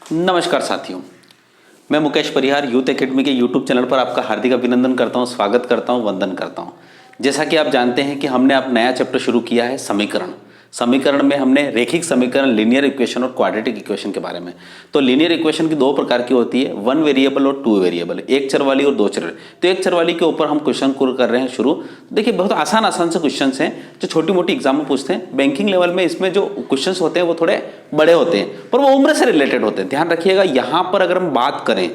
नमस्कार साथियों, मैं मुकेश परिहार यूथ एकेडमी के यूट्यूब चैनल पर आपका हार्दिक अभिनंदन करता हूं, स्वागत करता हूं, वंदन करता हूं। जैसा कि आप जानते हैं कि हमने अब नया चैप्टर शुरू किया है समीकरण में हमने रेखिक समीकरण, लीनियर इक्वेशन और क्वाड्रेटिक इक्वेशन के बारे में। तो लीनियर इक्वेशन की दो प्रकार की होती है, वन वेरिएबल और टू वेरिएबल, एक चर वाली और दो चर। तो एक चर वाली के ऊपर हम क्वेश्चन कर रहे हैं शुरू। देखिए बहुत आसान से क्वेश्चन हैं जो छोटी मोटी एग्जाम में पूछते हैं। बैंकिंग लेवल में इसमें जो क्वेश्चन होते हैं वो थोड़े बड़े होते हैं, पर वो उम्र से रिलेटेड होते हैं। ध्यान रखिएगा, यहाँ पर अगर हम बात करें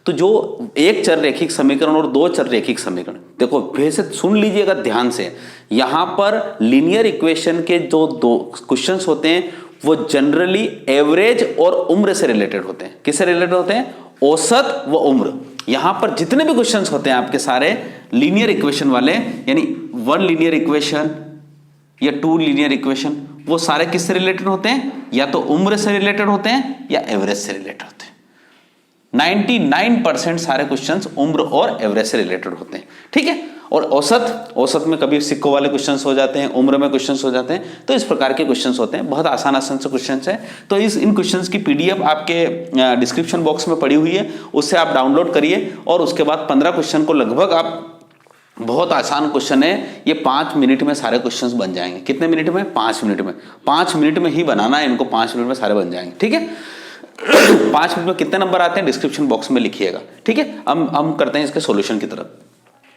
तो जो एक चर रेखिक समीकरण और दो चर रेखिक समीकरण, देखो फिर से सुन लीजिएगा ध्यान से। यहां पर लीनियर इक्वेशन के जो दो क्वेश्चंस होते हैं वो जनरली एवरेज और उम्र से रिलेटेड होते हैं। किससे रिलेटेड होते हैं? औसत व उम्र। यहां पर जितने भी क्वेश्चंस होते हैं आपके सारे लीनियर इक्वेशन वाले, यानी वन लीनियर इक्वेशन या टू लीनियर इक्वेशन, वो सारे किससे रिलेटेड होते हैं? या तो उम्र से रिलेटेड होते हैं या एवरेज से रिलेटेड होते हैं। 99% सारे क्वेश्चंस उम्र और एवरेज से रिलेटेड होते हैं, ठीक है। और औसत में कभी सिक्कों वाले क्वेश्चंस हो जाते हैं, उम्र में क्वेश्चंस हो जाते हैं। तो इस प्रकार के क्वेश्चंस होते हैं, बहुत आसान से क्वेश्चंस हैं। तो इन क्वेश्चंस की पीडीएफ आपके डिस्क्रिप्शन बॉक्स में पड़ी हुई है, उससे आप डाउनलोड करिए। और उसके बाद 15 क्वेश्चन को लगभग आप, बहुत आसान क्वेश्चन है ये, 5 मिनट में सारे क्वेश्चंस बन जाएंगे। कितने मिनट में? 5 मिनट में। 5 मिनट में ही बनाना है इनको, 5 मिनट में सारे बन जाएंगे, ठीक है। 5 मिनट में कितने नंबर आते हैं डिस्क्रिप्शन बॉक्स में लिखिएगा, ठीक है। हम करते हैं इसके सॉल्यूशन की तरफ।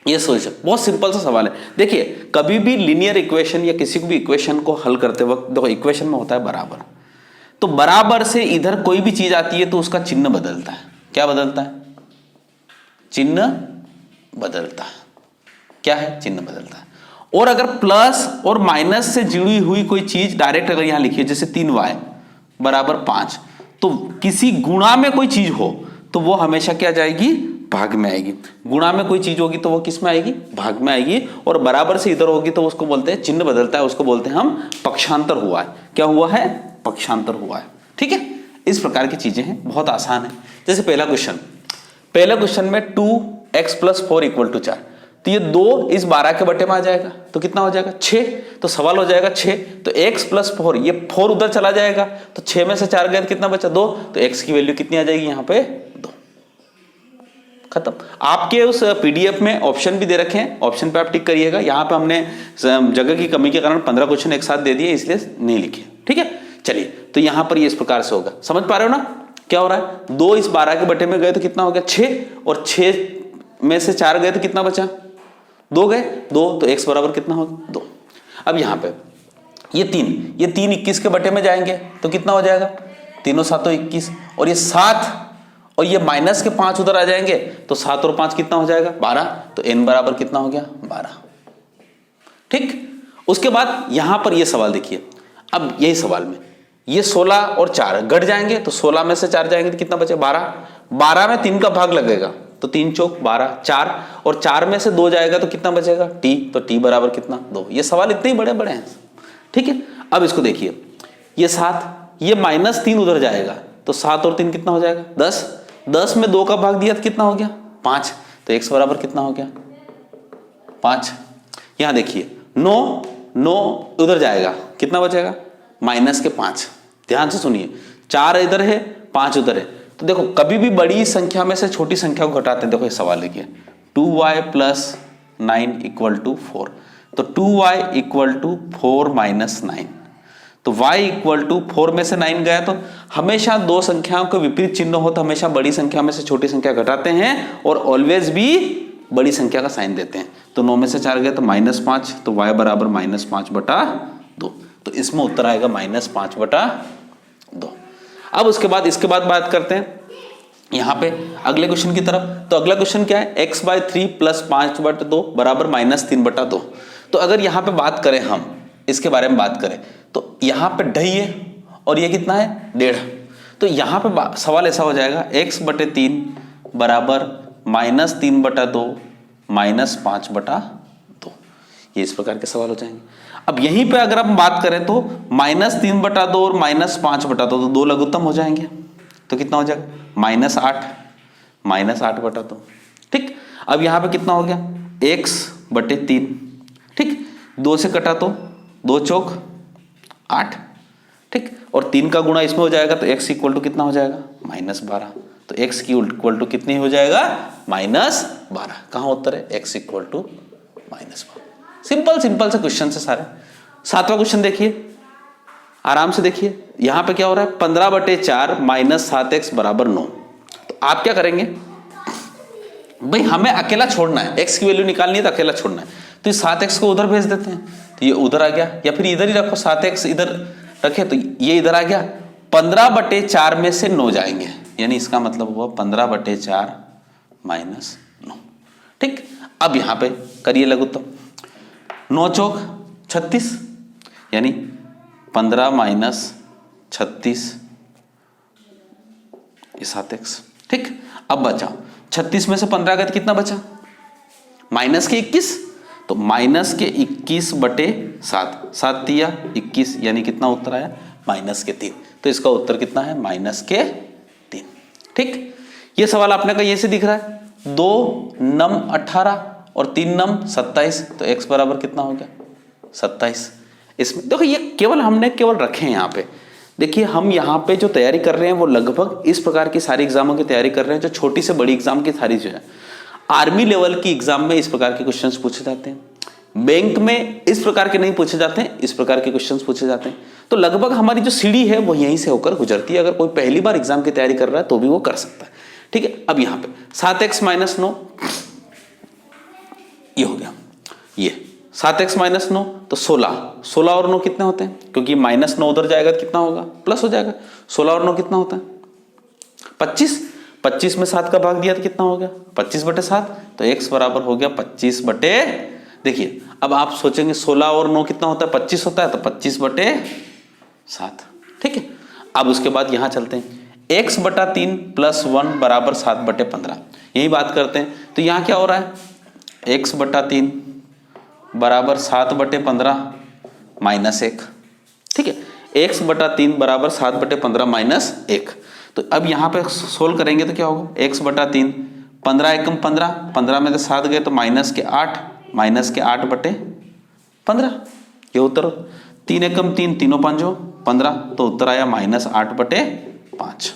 ये सॉल्यूशन बहुत सिंपल सा सवाल है। देखिए कभी भी लीनियर इक्वेशन या किसी भी इक्वेशन को हल करते वक्त, देखो इक्वेशन में होता है बराबर, तो बराबर से इधर कोई भी चीज आती है तो उसका चिन्ह बदलता है। क्या बदलता है? चिन्ह बदलता है। क्या है? चिन्ह बदलता है। और अगर प्लस और माइनस से जुड़ी हुई कोई चीज डायरेक्ट अगर यहां लिखी है, जैसे 3y बराबर 5, तो किसी गुणा में कोई चीज हो तो वो हमेशा क्या जाएगी? भाग में आएगी। गुणा में कोई चीज होगी तो वो किस में आएगी? भाग में आएगी। और बराबर से इधर होगी तो उसको बोलते हैं, चिन्ह बदलता है, उसको बोलते हैं हम पक्षांतर हुआ है। क्या हुआ है? पक्षांतर हुआ है, ठीक है। इस प्रकार की चीजें हैं, बहुत आसान है। जैसे पहला क्वेश्चन में 2x + 4 = 4, तो ये 2 इस 12 के बटे में आ जाएगा तो कितना हो जाएगा? 6। तो सवाल हो जाएगा 6, तो x + 4, ये 4 उधर चला जाएगा तो 6 में से 4 गए तो कितना बचा? 2। तो x की वैल्यू कितनी आ जाएगी यहाँ पे? 2। खत्म। आपके उस पीडीएफ में ऑप्शन भी दे रखे हैं, ऑप्शन पे आप टिक करिएगा। यहाँ पे हमने जगह की कमी के कारण 15 क्वेश्चन एक साथ दे दिए, इसलिए नहीं लिखे, ठीक है। चलिए, तो यहाँ पर ये इस प्रकार से होगा, समझ पा रहे हो ना क्या हो रहा है? 2 इस 12 के बटे में गए तो कितना हो गया? 6, और 6 में से 4 गए तो कितना बचा? 2 गए, 2, तो x बराबर कितना होगा? 2। अब यहां पे ये 3 21 के बटे में जाएंगे तो कितना हो जाएगा? 3 7 21, और ये 7, और ये माइनस के 5 उधर आ जाएंगे तो 7 और 5 कितना हो जाएगा? 12। तो n बराबर कितना हो गया? 12, ठीक। उसके बाद यहां पर ये सवाल देखिए, अब यही सवाल में ये 16 और 4 घट जाएंगे तो 16 में से 4 जाएंगे तो कितना बचे? 12। 12 में 3 का भाग लगेगा तो 3 चौक 12, 4, और 4 में से 2 जाएगा तो कितना बचेगा? t। तो t बराबर कितना? 2। ये सवाल इतने ही बड़े बड़े हैं, ठीक है। अब इसको देखिए, ये 7, ये -3 उधर जाएगा तो 7 और 3 कितना हो जाएगा? 10। 10 में 2 का भाग दिया तो कितना हो गया? 5। तो x बराबर कितना हो गया? 5। यहां देखिए 9 उधर जाएगा, कितना बचेगा? -5। ध्यान से सुनिए, 4 इधर है, 5 उधर है। तो देखो कभी भी बड़ी संख्या में से छोटी संख्या को घटाते हैं। देखो ये सवाल देखिए, 2y + 9 = 4, तो 2y = 4 - 9, तो y = 4 में से 9 गया। तो हमेशा दो संख्याओं के विपरीत चिन्ह हो तो हमेशा बड़ी संख्या में से छोटी संख्या घटाते हैं, और ऑलवेज भी बड़ी संख्या का साइन देते हैं। तो 9 में से 4 गया तो -5, तो y बराबर -5/2। तो इसमें उत्तर आएगा -5/2। अब उसके बाद इसके बाद बात करते हैं यहां पे अगले क्वेश्चन की तरफ। तो अगला क्वेश्चन क्या है? x/3 + 5/2 बराबर -3/2। तो अगर यहां पे बात करें, हम इसके बारे में बात करें तो यहां पे 2.5 है और ये कितना है? 1.5। तो यहां पे सवाल ऐसा हो जाएगा, x/3 बराबर -3/2 -5/2। ये इस प्रकार के सवाल हो जाएंगे। अब यहीं पे अगर हम बात करें तो -3/2 और -5/2, तो 2 लघुत्तम हो जाएंगे तो कितना हो जाएगा? -8/2, ठीक। अब यहां पे कितना हो गया? x/3, ठीक। 2 से कटा तो 2 चौक 8, ठीक। और 3 का गुणा इसमें हो जाएगा तो x = कितना हो जाएगा? -12। तो x की इक्वल टू कितनी हो जाएगा? -12। कहाँ उत्तर है? x equal to -12। Simple simple से क्वेश्चन है सारे। 7वां क्वेश्चन देखिए, आराम से देखिए। यहां पे क्या हो रहा है? 15/4 -7x बराबर 9। तो आप क्या करेंगे भाई, हमें अकेला छोड़ना है, x की वैल्यू निकालनी है तो अकेला छोड़ना है। तो इस 7x को उधर भेज देते हैं, तो ये उधर आ गया, या फिर इधर ही रखो, 7x इधर रखे तो ये इधर आ गया। 15/4 में से 9 जाएंगे, यानी इसका मतलब हुआ 15/4 -9। ठीक, अब यहां पे करिए लघुत्तम। 9 चौक 36, यानी 15 - 36 ये 7x। ठीक, अब बचा 36 में से 15 गया तो कितना बचा? -21। तो -21/7, 7 तिया 21, यानी कितना उत्तर आया? -3। तो इसका उत्तर कितना है? -3। ठीक, ये सवाल आपने कहा ये से दिख रहा है, 2 नम 18 और 3 नम 27, तो x बराबर कितना हो गया? 27। इसमें देखो ये हमने केवल रखे हैं यहाँ पे। देखिए हम यहाँ पे जो तैयारी कर रहे हैं वो लगभग इस प्रकार की सारी एग्जामों की तैयारी कर रहे हैं, जो छोटी से बड़ी एग्जाम की सारी जो है। आर्मी लेवल की एग्जाम में इस प्रकार के क्वेश्चंस पूछे जाते हैं, बैंक में इस प्रकार के नहीं पूछे जाते हैं, इस प्रकार के क्वेश्चंस पूछे जाते हैं। तो लगभग हमारी जो सीढ़ी है वो यहीं से होकर गुजरती है। अगर कोई पहली बार एग्जाम की तैयारी कर रहा है तो भी वो कर सकता है। ठीक है, अब यहाँ पे 7x - 9 ये हो गया, ये 7x - 9 तो 16 और 9 कितने होते हैं? क्योंकि -9 उधर जाएगा तो कितना होगा? प्लस हो जाएगा। 16 और 9 कितना होता है? 25। 25 में 7 का भाग दिया तो कितना हो गया? 25/7। तो x बराबर हो गया 25/। देखिए अब आप सोचेंगे 16 और 9 कितना होता है? 25 होता है, तो 25/7। ठीक है, अब उसके बाद यहां चलते हैं, x/3 + 1 बराबर 7/15। यही बात करते हैं। तो यहां क्या हो रहा है? x/3 बराबर 7/15 -1। ठीक है, x/3 बराबर 7/15 -1। तो अब यहाँ पे सोल्व करेंगे तो क्या होगा? x/3 15 एकम 15, 15 में से 7 गए तो -8 -8/15 ये उत्तर। 3 एकम 3, तीनों पांचों 15, तो उत्तर आया -8/5।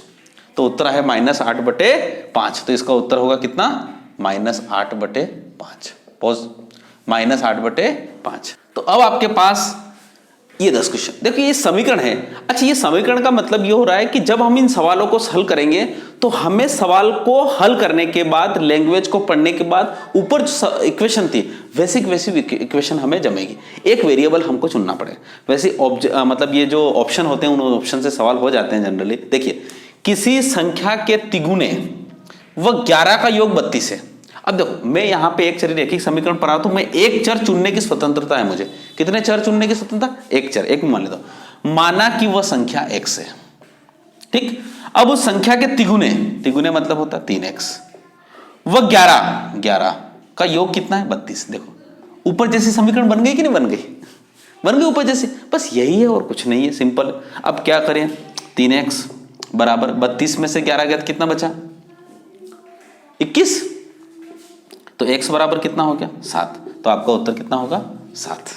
तो उत्तर है -8/5। तो इसका उत्तर होगा कितना? -8/5। पॉज, -8/5। तो अब आपके पास ये 10 क्वेश्चन। देखिए ये समीकरण है। अच्छा, ये समीकरण का मतलब ये हो रहा है कि जब हम इन सवालों को हल करेंगे तो हमें सवाल को हल करने के बाद, लैंग्वेज को पढ़ने के बाद, ऊपर जो इक्वेशन थी वैसी इक्वेशन हमें जमेगी। एक वेरिएबल हमको चुनना पड़ेगा। वैसे मतलब ये जो ऑप्शन होते हैं उन ऑप्शन से सवाल हो जाते हैं जनरली। देखिए, किसी संख्या के तिगुने व 11 का योग 32 है। अब देखो मैं यहाँ पे एक चर रैखिक समीकरण पढ़ा हूं, मैं एक चर चुनने की स्वतंत्रता है मुझे। कितने चर चुनने की स्वतंत्रता? एक चर, एक मान लेता हूं, माना कि वह संख्या x है। ठीक, अब उस संख्या के तिगुने मतलब होता है 3x, वह 11 का योग कितना है? 32। देखो ऊपर जैसी समीकरण बन गई कि नहीं बन गई? बन गई ऊपर जैसी। बस यही है और कुछ नहीं है, सिंपल। अब क्या करें? 3x बराबर 32 में से 11 गया तो कितना बचा? 21। तो x बराबर कितना हो गया? 7। तो आपका उत्तर कितना होगा? 7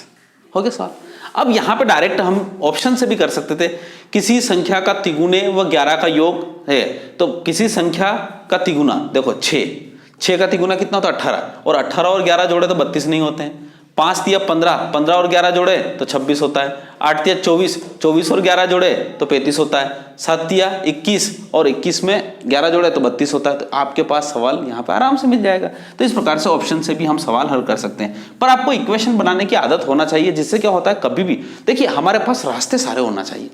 हो गया सवाल। अब यहां पे डायरेक्ट हम ऑप्शन से भी कर सकते थे, किसी संख्या का तिगुने व 11 का योग है। तो किसी संख्या का तिगुना, देखो 6 का तिगुना कितना होता है? 18, और 18 और 11 जोड़े तो 32 नहीं होते हैं। 5 तिया 15, 15 और 11 जोड़े तो 26 होता है। 8 तिया 24, 24 और 11 जोड़े तो 35 होता है। 7 तिया 21 और 21 में 11 जोड़े तो 32 होता है। तो आपके पास सवाल यहाँ पे आराम से मिल जाएगा। तो इस प्रकार से ऑप्शन से भी हम सवाल हल कर सकते हैं, पर आपको इक्वेशन बनाने की आदत होना चाहिए, जिससे क्या होता है कभी भी, देखिए हमारे पास रास्ते सारे होना चाहिए।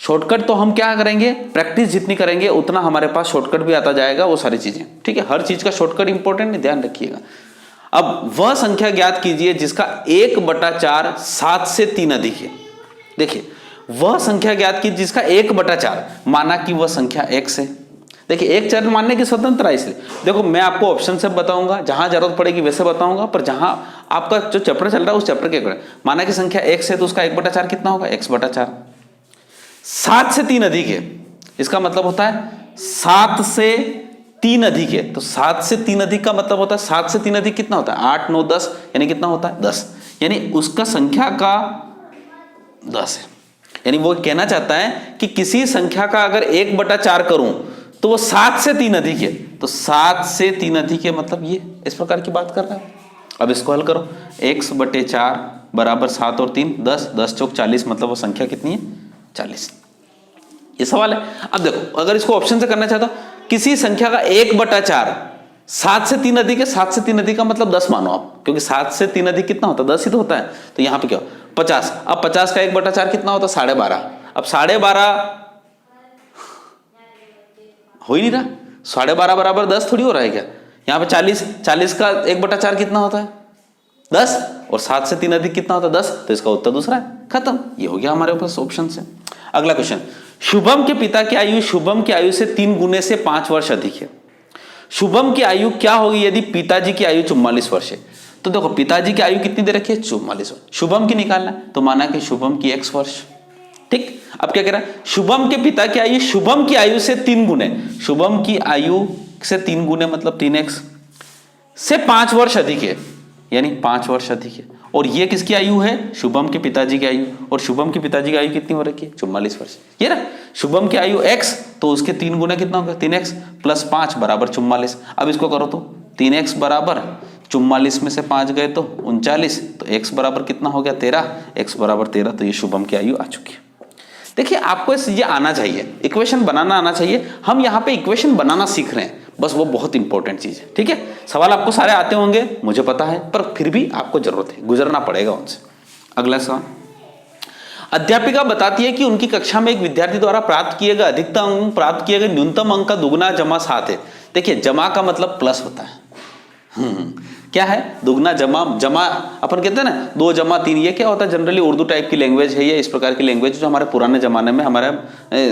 शॉर्टकट तो हम क्या करेंगे, प्रैक्टिस जितनी करेंगे उतना हमारे पास शॉर्टकट भी आता जाएगा, वो सारी चीजें। ठीक है, हर चीज का शॉर्टकट इंपॉर्टेंट है, ध्यान रखिएगा। अब वह संख्या ज्ञात कीजिए जिसका 1/4 7 से 3 अधिक है। देखिए वह संख्या ज्ञात कीजिए जिसका 1/4, माना कि वह संख्या x है। देखिए एक चर मानने की स्वतंत्रता है, इसलिए देखो मैं आपको ऑप्शन से बताऊंगा, जहां जरूरत पड़ेगी वैसे बताऊंगा, पर जहां आपका जो चैप्टर चल रहा है उस चैप्टर के अकॉर्डिंग। माना कि संख्या x है तो उसका 1/4 कितना होगा? x/4। 7 से 3 अधिक है, इसका मतलब होता है 7 से 3 अधिक है। तो 7 से 3 अधिक का मतलब होता है 7 से 3 अधिक कितना होता है? 8 9 10, यानी कितना होता है? 10, यानी उसका संख्या का 10 है। यानी वो कहना चाहता है कि किसी संख्या का अगर 1/4 करूं तो वो 7 से 3 अधिक है, तो 7 से 3 अधिक है मतलब ये इस प्रकार की बात कर रहा है। अब इसको हल करो, x/4 बराबर 7 और 3 10, 10 चौक 40, मतलब वो संख्या कितनी है 40। ये सवाल है। अब देखो अगर इसको ऑप्शन से करना चाहता हूं, किसी संख्या का 1/4 7 से 3 अधिक है, 7 से 3 अधिक का मतलब 10 मानो आप, क्योंकि 7 से 3 अधिक कितना होता है 10 ही तो होता है। तो यहाँ पे क्या 50, अब 50 का 1/4 कितना होता है 12.5। अब 12.5 हो ही नहीं रहा, 12.5 बराबर 10 थोड़ी हो रहा है क्या। यहाँ पे 40 का 1/4 कितना होता है 10, और 7 से 3 अधिक कितना होता है 10, तो इसका उत्तर दूसरा है। खत्म, ये हो गया हमारे पास ऑप्शन से। अगला क्वेश्चन, शुभम के पिता की आयु शुभम की आयु से 3 गुने से 5 वर्ष अधिक है। शुभम की आयु क्या होगी यदि पिताजी की आयु 44 वर्ष है। तो देखो पिताजी की आयु कितनी दे रखी है 44 वर्ष, शुभम की निकालना है, तो माना कि शुभम की x वर्ष। ठीक, अब क्या कह रहा है, शुभम के पिता की आयु शुभम की आयु से 3 गुने, शुभम की आयु से 3 गुने मतलब 3x से 5 वर्ष अधिक है, यानी 5 वर्ष अधिक है। और ये किसकी आयु है, शुभम के पिताजी की आयु, और शुभम के पिताजी की आयु कितनी हो रखी है 44 वर्ष। ये ना शुभम की आयु x, तो उसके 3 गुना कितना होगा 3x प्लस 5 बराबर 44। अब इसको करो तो 3x बराबर 44 में से 5 गए तो 39, तो x बराबर कितना हो गया 13, x बराबर 13, तो ये शुभम की आयु आ चुकी है। देखिए आपको ये आना चाहिए, इक्वेशन बनाना आना चाहिए। हम यहाँ पे इक्वेशन बनाना सीख रहे हैं, बस वो बहुत इंपॉर्टेंट चीज है। ठीक है, सवाल आपको सारे आते होंगे मुझे पता है, पर फिर भी आपको जरूरत है, गुजरना पड़ेगा उनसे। अगला सवाल, अध्यापिका बताती है कि उनकी कक्षा में एक विद्यार्थी द्वारा प्राप्त किए गए अधिकतम अंक प्राप्त किए गए न्यूनतम अंक का दुगना जमा 7 है। देखिए जमा का मतलब प्लस होता है, क्या है दुगना जमा, जमा अपन कहते हैं ना 2 जमा 3, ये क्या होता है जनरली उर्दू टाइप की लैंग्वेज है, ये इस प्रकार की लैंग्वेज जो हमारे पुराने जमाने में हमारे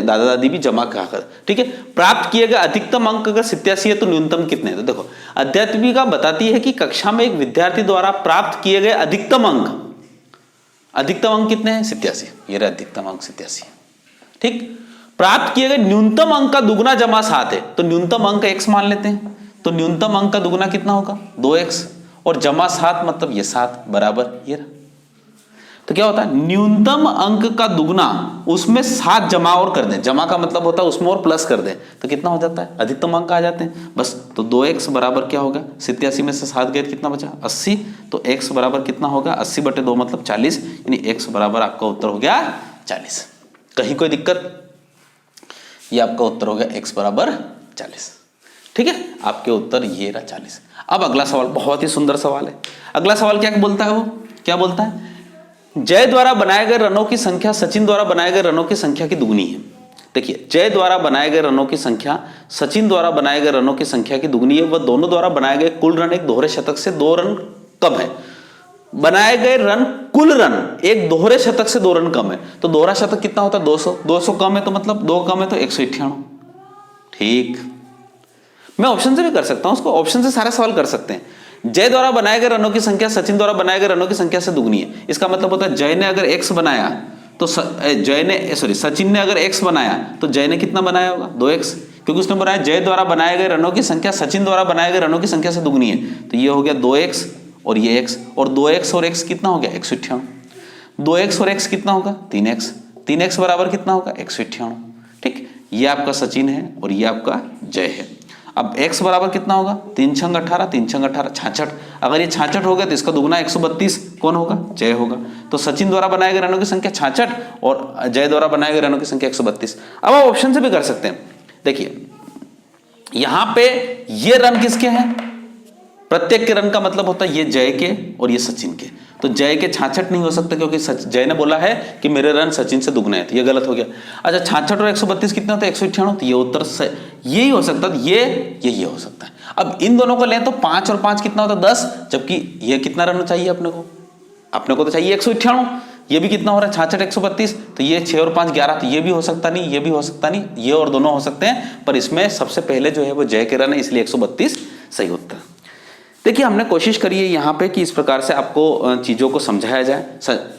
दादा दादी भी जमा कहा कर। ठीक है, प्राप्त किए गए अधिकतम अंक अगर 87 है तो न्यूनतम कितने हैं। तो देखो अध्यापिका बताती है कि कक्षा में एक विद्यार्थी द्वारा प्राप्त किए गए अधिकतम अंक कितने हैं 87, ये रहे अधिकतम अंक 87। ठीक, प्राप्त किए गए न्यूनतम अंक का दुगना जमा 7 है, तो न्यूनतम अंक x मान लेते हैं, तो न्यूनतम अंक का दुगना कितना होगा 2x, और जमा 7 मतलब ये 7 बराबर ये रहा। तो क्या होता है न्यूनतम अंक का दुगना उसमें 7 जमा और कर दें, जमा का मतलब होता है उसमें और प्लस कर दें, तो कितना हो जाता है अधिकतम अंक आ जाते हैं बस। तो 2x बराबर क्या होगा 87 में से 7 गए कितना बचा 80, तो x बराबर कितना होगा 80/2 मतलब 40, यानी x बराबर आपका उत्तर हो गया 40। कहीं कोई दिक्कत, ये आपका उत्तर हो गया x बराबर 40। ठीक है, आपके उत्तर ये रहा 40। अब अगला सवाल बहुत ही सुंदर सवाल है। अगला सवाल क्या बोलता है, वो क्या बोलता है, जय द्वारा बनाए गए रनों की संख्या सचिन द्वारा बनाए गए रनों की संख्या की दुगनी है। देखिए जय द्वारा बनाए गए रनों की संख्या सचिन द्वारा बनाए गए रनों की संख्या की दुगनी है, वह दोनों द्वारा बनाए गए कुल रन एक दोहरे शतक से 2 रन कम है। बनाए गए रन कुल रन एक दोहरे शतक से 2 रन कम है, तो दोहरा शतक कितना होता है 200, 200 कम है तो मतलब 2 कम है तो 198। ठीक, मैं ऑप्शन से भी कर सकता हूं उसको, ऑप्शन से सारे सवाल कर सकते हैं। जय द्वारा बनाए गए रनों की संख्या सचिन द्वारा बनाए गए रनों की संख्या से दुगनी है, इसका मतलब होता है जय ने अगर x बनाया तो सचिन ने अगर x बनाया तो जय ने कितना बनाया होगा 2x, क्योंकि उसने बनाया जय द्वारा बनाए गए रनों की संख्या सचिन द्वारा बनाए गए रनों की संख्या से दुगनी है, तो ये हो गया 2x और ये x, और 2x और x कितना हो गया 198, 2x और x कितना होगा 3x, 3x बराबर कितना होगा 198। ठीक, ये आपका सचिन है और ये आपका जय है। अब x बराबर कितना होगा 3 छंग 18, 3 छंग 18 66, अगर ये 66 हो गया तो इसका दुगना 132 कौन होगा जय होगा। तो सचिन द्वारा बनाए गए रनों की संख्या 66 और जय द्वारा बनाए गए रनों की संख्या 132। अब आप ऑप्शन से भी कर सकते हैं। देखिए यहां पे ये रन किसके हैं, प्रत्येक के रन का मतलब होता है ये जय के और ये सचिन के, तो जय के 66 नहीं हो सकता क्योंकि जय ने बोला है कि मेरे रन सचिन से दुगने हैं, तो ये गलत हो गया। अच्छा 66 और 132 कितना होता है 198, तो ये उत्तर यही हो सकता है, ये हो सकता है। अब इन दोनों को लें तो 5 और 5 कितना होता है 10, जबकि ये कितना रन चाहिए अपने को तो चाहिए 198, ये भी कितना हो रहा है 66 132, तो ये 6 और 5 11, तो ये भी हो सकता नहीं, ये भी हो सकता नहीं, ये और दोनों हो सकते हैं, पर इसमें सबसे पहले जो है वो जय के रन है, इसलिए 132 सही उत्तर। देखिए हमने कोशिश करी है यहाँ पे कि इस प्रकार से आपको चीज़ों को समझाया जाए।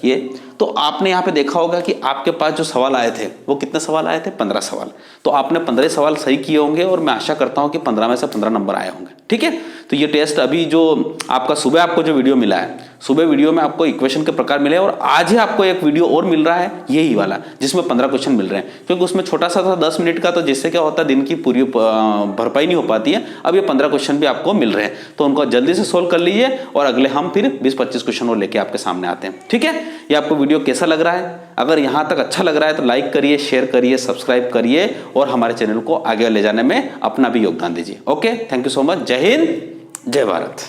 ये तो आपने यहाँ पे देखा होगा कि आपके पास जो सवाल आए थे वो कितने सवाल आए थे 15 सवाल, तो आपने 15 सवाल सही किए होंगे और मैं आशा करता हूँ कि 15 में से 15 नंबर आए होंगे। ठीक है, तो ये टेस्ट अभी जो आपका सुबह आपको जो वीडियो मिला है, सुबह वीडियो में आपको इक्वेशन के प्रकार मिले और आज ही आपको एक वीडियो और मिल रहा है यही वाला, जिसमें 15 क्वेश्चन मिल रहे हैं, क्योंकि उसमें छोटा सा था 10 मिनट का, तो जिससे क्या होता है दिन की पूरी भरपाई नहीं हो पाती है। अब ये 15 क्वेश्चन भी आपको मिल रहे हैं, तो उनको जल्दी से सोल्व कर लीजिए और अगले हम फिर 20-25 क्वेश्चन और लेके आपके सामने आते हैं। ठीक है, ये आपको वीडियो कैसा लग रहा है? अगर यहाँ तक अच्छा लग रहा है तो लाइक करिए, शेयर करिए, सब्सक्राइब करिए और हमारे चैनल को आगे ले जाने में अपना भी योगदान दीजिए। Okay, thank you so much. जय हिंद, जय भारत।